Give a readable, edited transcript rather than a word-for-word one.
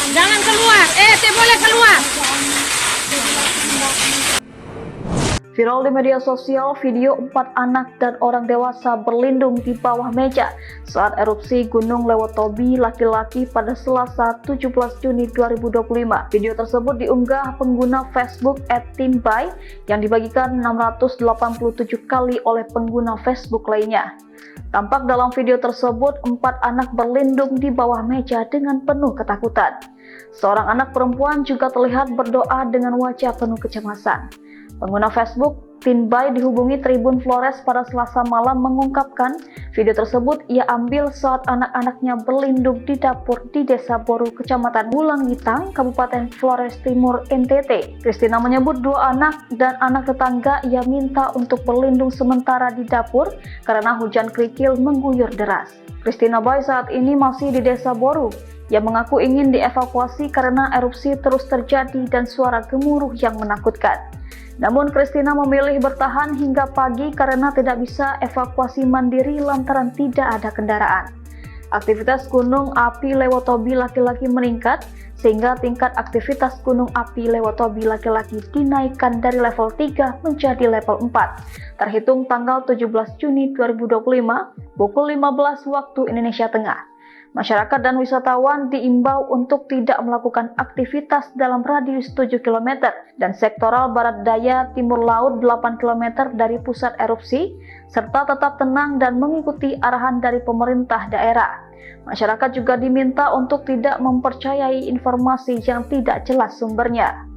Jangan keluar. Tidak boleh keluar. Viral di media sosial video 4 anak dan orang dewasa berlindung di bawah meja saat erupsi Gunung Lewotobi laki-laki pada Selasa 17 Juni 2025. Video tersebut diunggah pengguna Facebook @timbay yang dibagikan 687 kali oleh pengguna Facebook lainnya. Tampak dalam video tersebut 4 anak berlindung di bawah meja dengan penuh ketakutan. Seorang anak perempuan juga terlihat berdoa dengan wajah penuh kecemasan. Pengguna Facebook Timbay dihubungi Tribun Flores pada Selasa malam mengungkapkan video tersebut ia ambil saat anak-anaknya berlindung di dapur di Desa Boru, Kecamatan Bulangitang, Kabupaten Flores Timur, NTT. Christina menyebut 2 anak dan anak tetangga ia minta untuk berlindung sementara di dapur karena hujan kerikil mengguyur deras. Christina Bay saat ini masih di Desa Boru. Ia mengaku ingin dievakuasi karena erupsi terus terjadi dan suara gemuruh yang menakutkan. Namun Christina memilih bertahan hingga pagi karena tidak bisa evakuasi mandiri lantaran tidak ada kendaraan. Aktivitas gunung api Lewotobi laki-laki meningkat sehingga tingkat aktivitas gunung api Lewotobi laki-laki dinaikkan dari level 3 menjadi level 4 terhitung tanggal 17 Juni 2025 pukul 15 waktu Indonesia Tengah. Masyarakat dan wisatawan diimbau untuk tidak melakukan aktivitas dalam radius 7 km dan sektoral barat daya timur laut 8 km dari pusat erupsi, serta tetap tenang dan mengikuti arahan dari pemerintah daerah. Masyarakat juga diminta untuk tidak mempercayai informasi yang tidak jelas sumbernya.